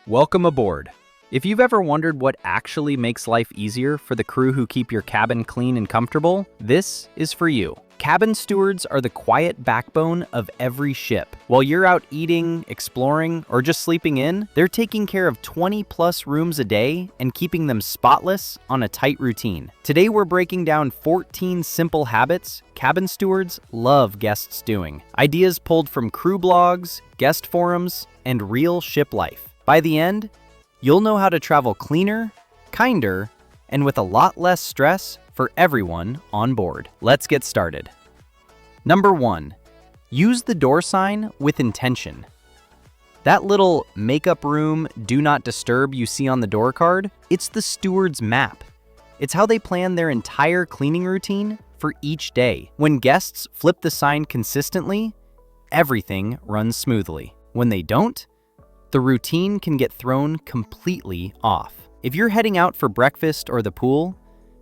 Welcome aboard. If you've ever wondered what actually makes life easier for the crew who keep your cabin clean and comfortable, this is for you. Cabin stewards are the quiet backbone of every ship. While you're out eating, exploring, or just sleeping in, they're taking care of 20+ rooms a day and keeping them spotless on a tight routine. Today we're breaking down 14 simple habits cabin stewards love guests doing. Ideas pulled from crew blogs, guest forums, and real ship life. By the end, you'll know how to travel cleaner, kinder, and with a lot less stress for everyone on board. Let's get started. Number 1, use the door sign with intention. That little makeup room, do not disturb you see on the door card, it's the steward's map. It's how they plan their entire cleaning routine for each day. When guests flip the sign consistently, everything runs smoothly. When they don't, the routine can get thrown completely off. If you're heading out for breakfast or the pool,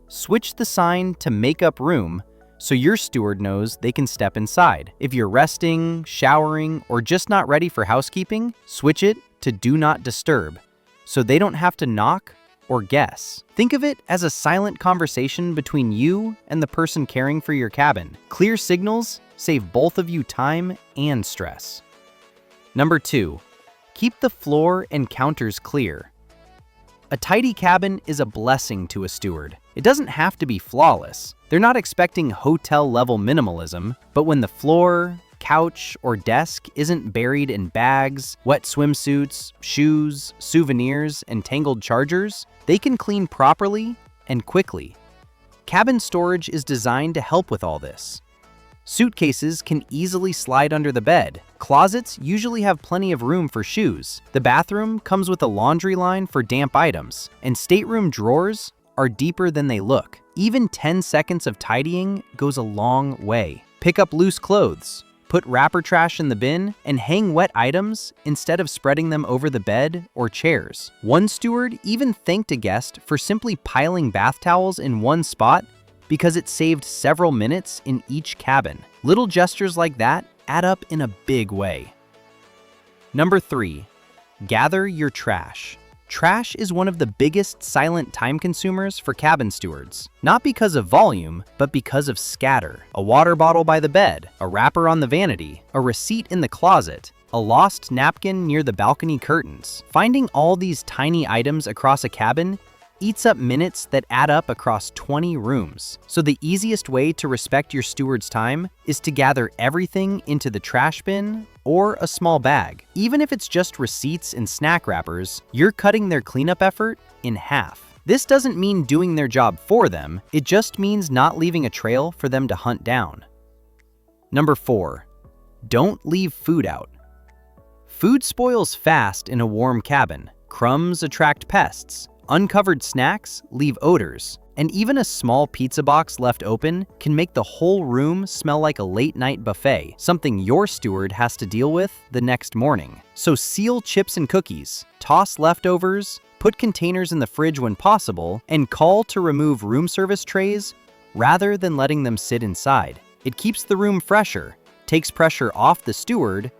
switch the sign to makeup room so your steward knows they can step inside. If you're resting, showering, or just not ready for housekeeping, switch it to do not disturb so they don't have to knock or guess. Think of it as a silent conversation between you and the person caring for your cabin. Clear signals save both of you time and stress. Number 2, keep the floor and counters clear. A tidy cabin is a blessing to a steward. It doesn't have to be flawless. They're not expecting hotel-level minimalism, but when the floor, couch, or desk isn't buried in bags, wet swimsuits, shoes, souvenirs, and tangled chargers, they can clean properly and quickly. Cabin storage is designed to help with all this. Suitcases can easily slide under the bed. Closets usually have plenty of room for shoes. The bathroom comes with a laundry line for damp items, and stateroom drawers are deeper than they look. Even 10 seconds of tidying goes a long way. Pick up loose clothes, put wrapper trash in the bin, and hang wet items instead of spreading them over the bed or chairs. One steward even thanked a guest for simply piling bath towels in one spot because it saved several minutes in each cabin. Little gestures like that add up in a big way. Number 3, gather your trash. Trash is one of the biggest silent time consumers for cabin stewards. Not because of volume, but because of scatter. A water bottle by the bed, a wrapper on the vanity, a receipt in the closet, a lost napkin near the balcony curtains. Finding all these tiny items across a cabin eats up minutes that add up across 20 rooms. So the easiest way to respect your steward's time is to gather everything into the trash bin or a small bag. Even if it's just receipts and snack wrappers, you're cutting their cleanup effort in half. This doesn't mean doing their job for them, it just means not leaving a trail for them to hunt down. Number 4, don't leave food out. Food spoils fast in a warm cabin. Crumbs attract pests. Uncovered snacks leave odors, and even a small pizza box left open can make the whole room smell like a late-night buffet, something your steward has to deal with the next morning. So seal chips and cookies, toss leftovers, put containers in the fridge when possible, and call to remove room service trays rather than letting them sit inside. It keeps the room fresher, takes pressure off the steward,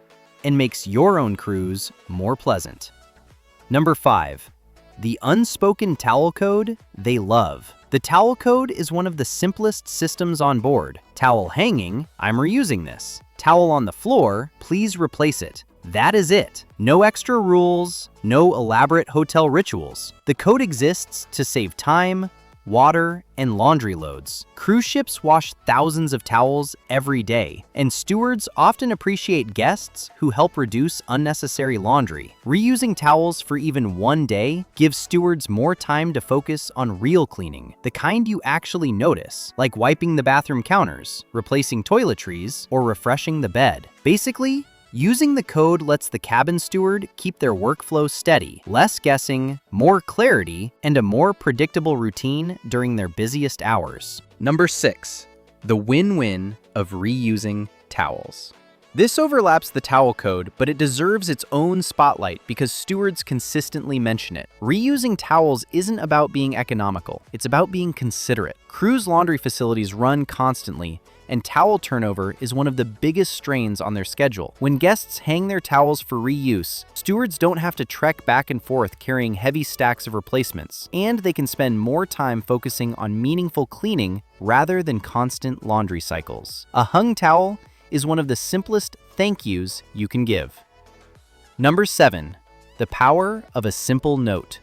and makes your own cruise more pleasant. Number 5, the unspoken towel code they love. The towel code is one of the simplest systems on board. Towel hanging, I'm reusing this. Towel on the floor, please replace it. That is it. No extra rules, no elaborate hotel rituals. The code exists to save time, water, and laundry loads. Cruise ships wash thousands of towels every day, and stewards often appreciate guests who help reduce unnecessary laundry. Reusing towels for even one day gives stewards more time to focus on real cleaning, the kind you actually notice, like wiping the bathroom counters, replacing toiletries, or refreshing the bed. Basically, using the code lets the cabin steward keep their workflow steady, less guessing, more clarity, and a more predictable routine during their busiest hours. Number 6, the win-win of reusing towels. This overlaps the towel code, but it deserves its own spotlight because stewards consistently mention it. Reusing towels isn't about being economical, it's about being considerate. Cruise laundry facilities run constantly, and towel turnover is one of the biggest strains on their schedule. When guests hang their towels for reuse, stewards don't have to trek back and forth carrying heavy stacks of replacements, and they can spend more time focusing on meaningful cleaning rather than constant laundry cycles. A hung towel is one of the simplest thank yous you can give. Number 7. The power of a simple note.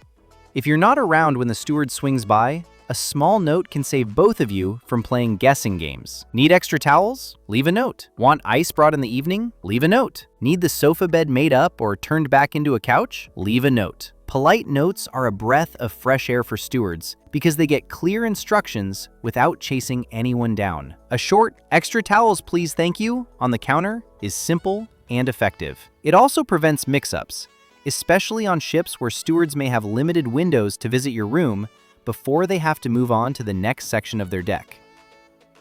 If you're not around when the steward swings by, a small note can save both of you from playing guessing games. Need extra towels? Leave a note. Want ice brought in the evening? Leave a note. Need the sofa bed made up or turned back into a couch? Leave a note. Polite notes are a breath of fresh air for stewards because they get clear instructions without chasing anyone down. A short, "extra towels please thank you" on the counter is simple and effective. It also prevents mix-ups, especially on ships where stewards may have limited windows to visit your room before they have to move on to the next section of their deck.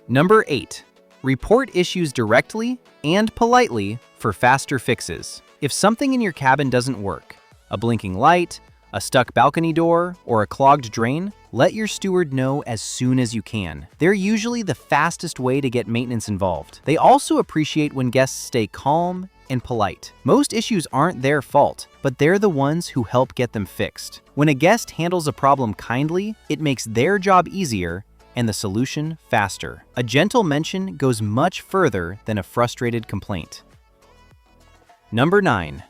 Number 8. Report issues directly and politely for faster fixes. If something in your cabin doesn't work, a blinking light, a stuck balcony door, or a clogged drain, let your steward know as soon as you can. They're usually the fastest way to get maintenance involved. They also appreciate when guests stay calm and polite. Most issues aren't their fault, but they're the ones who help get them fixed. When a guest handles a problem kindly, it makes their job easier and the solution faster. A gentle mention goes much further than a frustrated complaint. Number 9.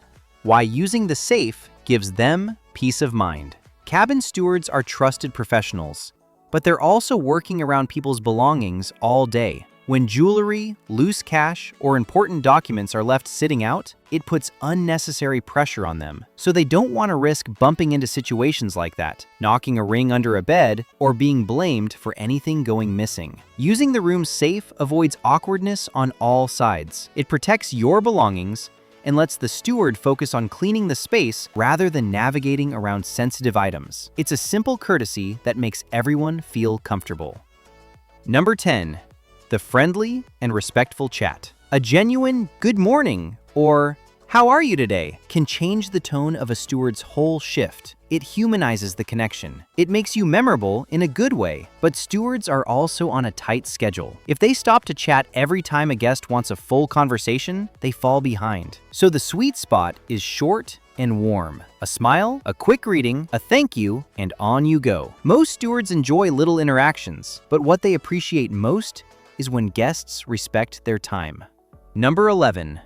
Why using the safe gives them peace of mind. Cabin stewards are trusted professionals, but they're also working around people's belongings all day. When jewelry, loose cash, or important documents are left sitting out, it puts unnecessary pressure on them. So they don't want to risk bumping into situations like that, knocking a ring under a bed, or being blamed for anything going missing. Using the room safe avoids awkwardness on all sides. It protects your belongings and lets the steward focus on cleaning the space rather than navigating around sensitive items. It's a simple courtesy that makes everyone feel comfortable. Number 10. The friendly and respectful chat. A genuine "good morning" or "how are you today" can change the tone of a steward's whole shift. It humanizes the connection. It makes you memorable in a good way. But stewards are also on a tight schedule. If they stop to chat every time a guest wants a full conversation, they fall behind. So the sweet spot is short and warm. A smile, a quick greeting, a thank you, and on you go. Most stewards enjoy little interactions, but what they appreciate most is when guests respect their time. Number 11.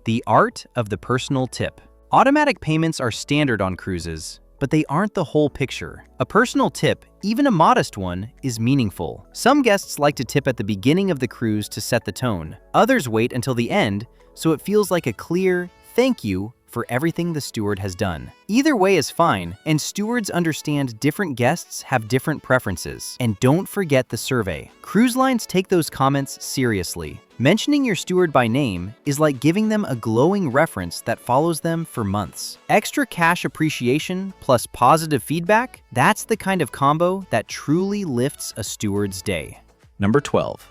The art of the personal tip. Automatic payments are standard on cruises, but they aren't the whole picture. A personal tip, even a modest one, is meaningful. Some guests like to tip at the beginning of the cruise to set the tone. Others wait until the end, so it feels like a clear thank you for everything the steward has done. Either way is fine, and stewards understand different guests have different preferences. And don't forget the survey. Cruise lines take those comments seriously. Mentioning your steward by name is like giving them a glowing reference that follows them for months. Extra cash appreciation plus positive feedback, that's the kind of combo that truly lifts a steward's day. Number 12.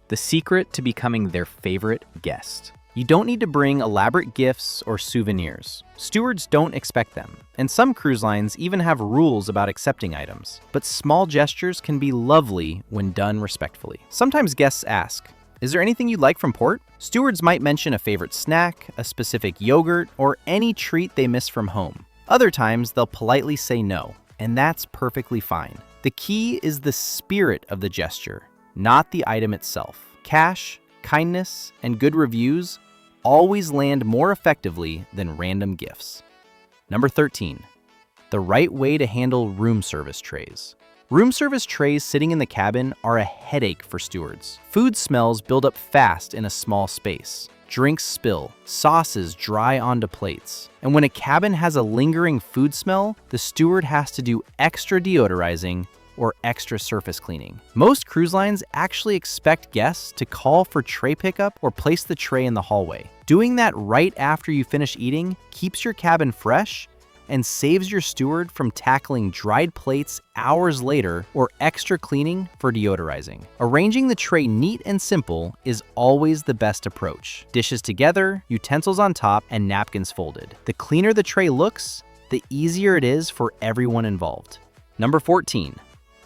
The secret to becoming their favorite guest. You don't need to bring elaborate gifts or souvenirs. Stewards don't expect them, and some cruise lines even have rules about accepting items. But small gestures can be lovely when done respectfully. Sometimes guests ask, "Is there anything you'd like from port?" Stewards might mention a favorite snack, a specific yogurt, or any treat they miss from home. Other times, they'll politely say no, and that's perfectly fine. The key is the spirit of the gesture, not the item itself. Cash, kindness, and good reviews always land more effectively than random gifts. Number 13. The right way to handle room service trays. Room service trays sitting in the cabin are a headache for stewards. Food smells build up fast in a small space. Drinks spill, sauces dry onto plates. And when a cabin has a lingering food smell, the steward has to do extra deodorizing or extra surface cleaning. Most cruise lines actually expect guests to call for tray pickup or place the tray in the hallway. Doing that right after you finish eating keeps your cabin fresh and saves your steward from tackling dried plates hours later or extra cleaning for deodorizing. Arranging the tray neat and simple is always the best approach. Dishes together, utensils on top, and napkins folded. The cleaner the tray looks, the easier it is for everyone involved. Number 14.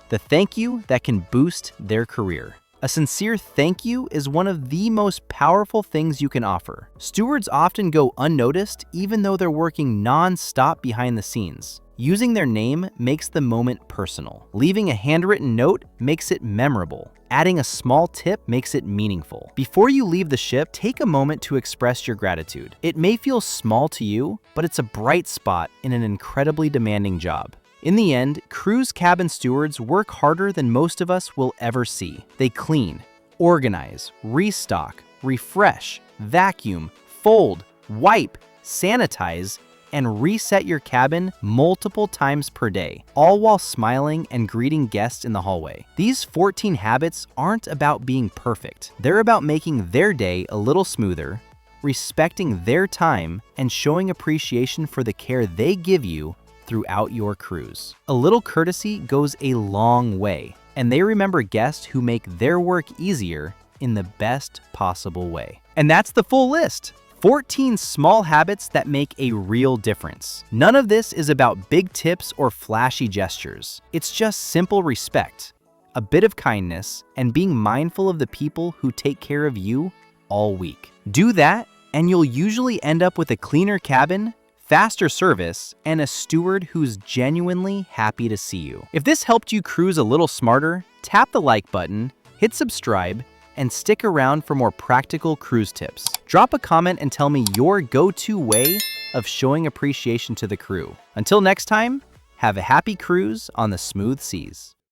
The thank you that can boost their career. A sincere thank you is one of the most powerful things you can offer. Stewards often go unnoticed even though they're working non-stop behind the scenes. Using their name makes the moment personal. Leaving a handwritten note makes it memorable. Adding a small tip makes it meaningful. Before you leave the ship, take a moment to express your gratitude. It may feel small to you, but it's a bright spot in an incredibly demanding job. In the end, cruise cabin stewards work harder than most of us will ever see. They clean, organize, restock, refresh, vacuum, fold, wipe, sanitize, and reset your cabin multiple times per day, all while smiling and greeting guests in the hallway. These 14 habits aren't about being perfect. They're about making their day a little smoother, respecting their time, and showing appreciation for the care they give you throughout your cruise. A little courtesy goes a long way, and they remember guests who make their work easier in the best possible way. And that's the full list. 14 small habits that make a real difference. None of this is about big tips or flashy gestures. It's just simple respect, a bit of kindness, and being mindful of the people who take care of you all week. Do that, and you'll usually end up with a cleaner cabin, faster service, and a steward who's genuinely happy to see you. If this helped you cruise a little smarter, tap the like button, hit subscribe, and stick around for more practical cruise tips. Drop a comment and tell me your go-to way of showing appreciation to the crew. Until next time, have a happy cruise on the smooth seas.